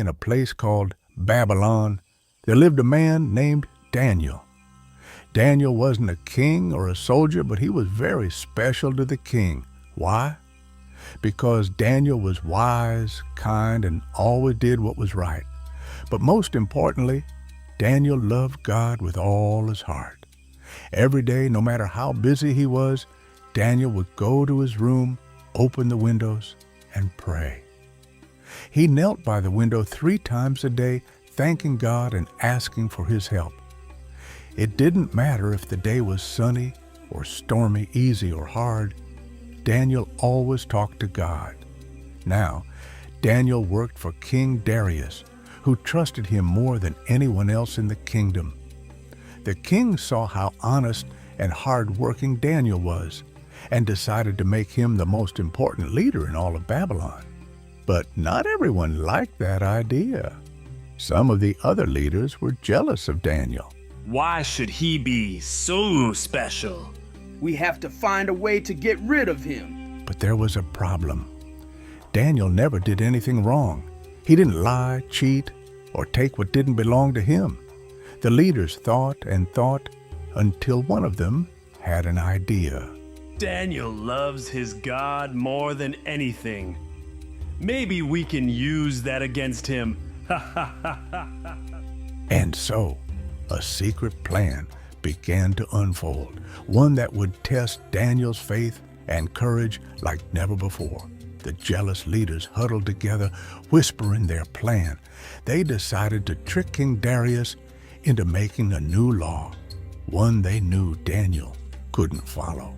in a place called Babylon, there lived a man named Daniel. Daniel wasn't a king or a soldier, but he was very special to the king. Why? Because Daniel was wise, kind, and always did what was right. But most importantly, Daniel loved God with all his heart. Every day, no matter how busy he was, Daniel would go to his room, open the windows, and pray. He knelt by the window 3 times a day, thanking God and asking for his help. It didn't matter if the day was sunny or stormy, easy or hard. Daniel always talked to God. Now, Daniel worked for King Darius, who trusted him more than anyone else in the kingdom. The king saw how honest and hard-working Daniel was and decided to make him the most important leader in all of Babylon. But not everyone liked that idea. Some of the other leaders were jealous of Daniel. Why should he be so special? We have to find a way to get rid of him. But there was a problem. Daniel never did anything wrong. He didn't lie, cheat, or take what didn't belong to him. The leaders thought and thought until one of them had an idea. Daniel loves his God more than anything. Maybe we can use that against him. And so, a secret plan began to unfold, one that would test Daniel's faith and courage like never before. The jealous leaders huddled together, whispering their plan. They decided to trick King Darius into making a new law, one they knew Daniel couldn't follow.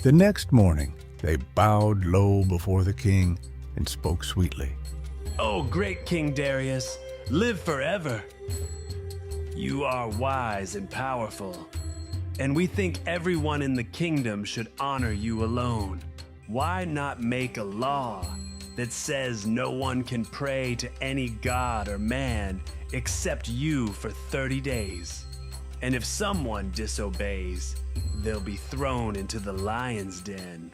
The next morning, they bowed low before the king and spoke sweetly. Oh, great King Darius, live forever. You are wise and powerful, and we think everyone in the kingdom should honor you alone. Why not make a law that says no one can pray to any god or man except you for 30 days? And if someone disobeys, they'll be thrown into the lion's den.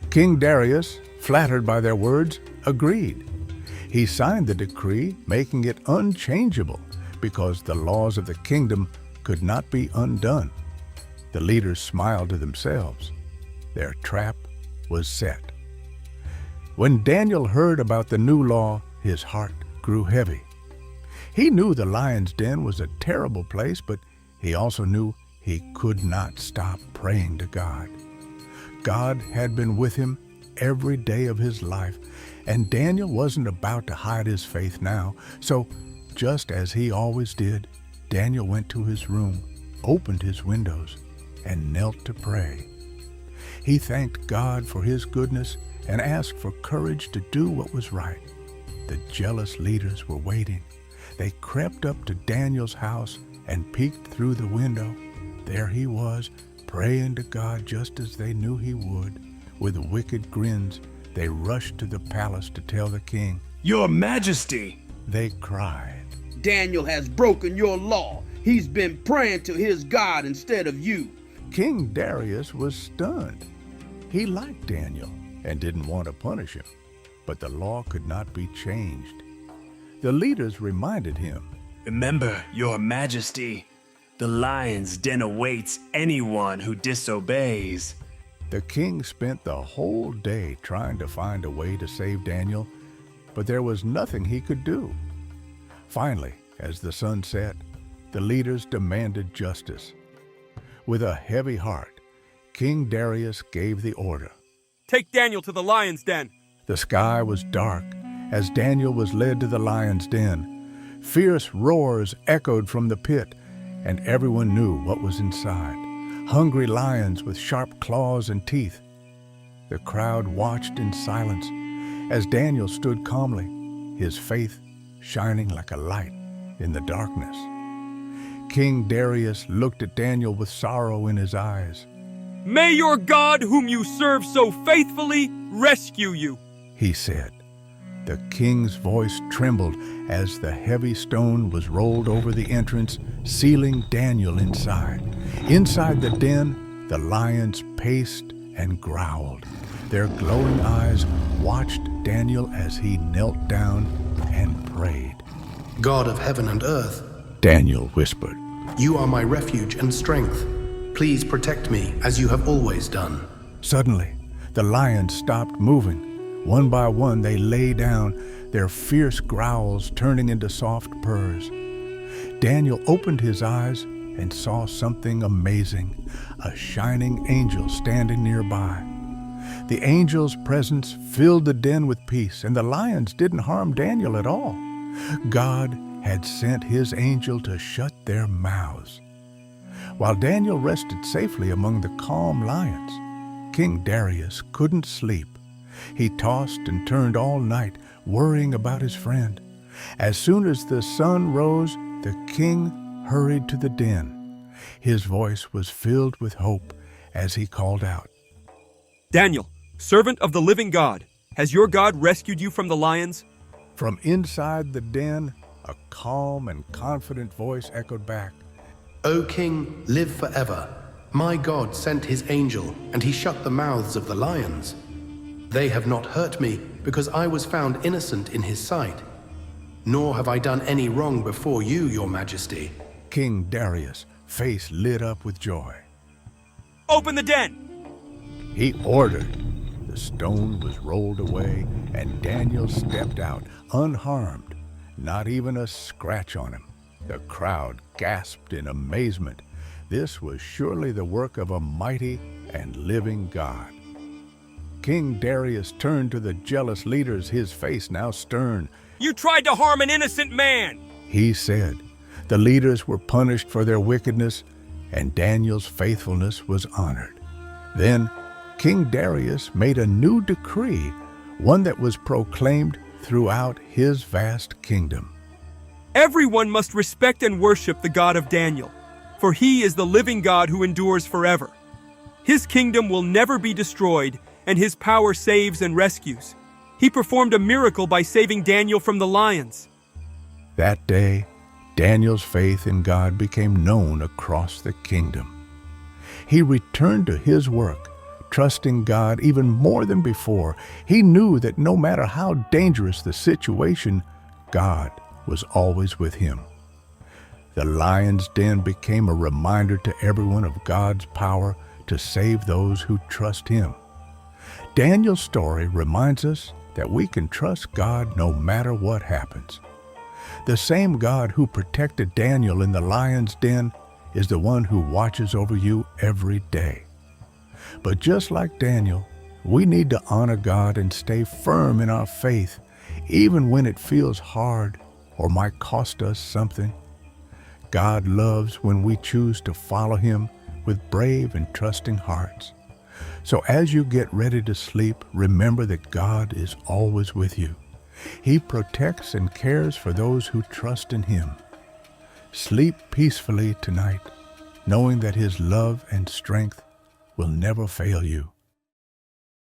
King Darius, flattered by their words, agreed. He signed the decree, making it unchangeable because the laws of the kingdom could not be undone. The leaders smiled to themselves. Their trap was set. When Daniel heard about the new law, his heart grew heavy. He knew the lion's den was a terrible place, but he also knew he could not stop praying to God. God had been with him every day of his life, and Daniel wasn't about to hide his faith now. So, just as he always did, Daniel went to his room, opened his windows, and knelt to pray. He thanked God for his goodness and asked for courage to do what was right. The jealous leaders were waiting. They crept up to Daniel's house and peeked through the window. There he was, praying to God just as they knew he would. With wicked grins, they rushed to the palace to tell the king. Your Majesty! They cried. Daniel has broken your law. He's been praying to his God instead of you. King Darius was stunned. He liked Daniel and didn't want to punish him, but the law could not be changed. The leaders reminded him. Remember, Your Majesty, the lion's den awaits anyone who disobeys. The king spent the whole day trying to find a way to save Daniel, but there was nothing he could do. Finally, as the sun set, the leaders demanded justice. With a heavy heart, King Darius gave the order. Take Daniel to the lion's den. The sky was dark as Daniel was led to the lion's den. Fierce roars echoed from the pit, and everyone knew what was inside. Hungry lions with sharp claws and teeth. The crowd watched in silence as Daniel stood calmly, his faith shining like a light in the darkness. King Darius looked at Daniel with sorrow in his eyes. May your God, whom you serve so faithfully, rescue you, he said. The king's voice trembled as the heavy stone was rolled over the entrance, sealing Daniel inside. Inside the den, the lions paced and growled. Their glowing eyes watched Daniel as he knelt down and prayed. God of heaven and earth, Daniel whispered. you are my refuge and strength. Please protect me as you have always done. Suddenly, the lions stopped moving. One by one, they lay down, their fierce growls turning into soft purrs. Daniel opened his eyes and saw something amazing, a shining angel standing nearby. The angel's presence filled the den with peace, and the lions didn't harm Daniel at all. God had sent his angel to shut their mouths. While Daniel rested safely among the calm lions, King Darius couldn't sleep. He tossed and turned all night, worrying about his friend. As soon as the sun rose, the king hurried to the den. His voice was filled with hope as he called out, Daniel, servant of the living God, has your God rescued you from the lions? From inside the den, a calm and confident voice echoed back, O king, live forever. My God sent his angel, and he shut the mouths of the lions. They have not hurt me, because I was found innocent in his sight. Nor have I done any wrong before you, your majesty. King Darius' face lit up with joy. Open the den! He ordered. The stone was rolled away, and Daniel stepped out, unharmed, not even a scratch on him. The crowd gasped in amazement. This was surely the work of a mighty and living God. King Darius turned to the jealous leaders, his face now stern. You tried to harm an innocent man! He said. The leaders were punished for their wickedness, and Daniel's faithfulness was honored. Then King Darius made a new decree, one that was proclaimed throughout his vast kingdom. Everyone must respect and worship the God of Daniel, for he is the living God who endures forever. His kingdom will never be destroyed, and his power saves and rescues. He performed a miracle by saving Daniel from the lions. That day, Daniel's faith in God became known across the kingdom. He returned to his work, trusting God even more than before. He knew that no matter how dangerous the situation, God was always with him. The lion's den became a reminder to everyone of God's power to save those who trust him. Daniel's story reminds us that we can trust God no matter what happens. The same God who protected Daniel in the lion's den is the one who watches over you every day. But just like Daniel, we need to honor God and stay firm in our faith, even when it feels hard or might cost us something. God loves when we choose to follow him with brave and trusting hearts. So as you get ready to sleep, remember that God is always with you. He protects and cares for those who trust in him. Sleep peacefully tonight, knowing that his love and strength will never fail you.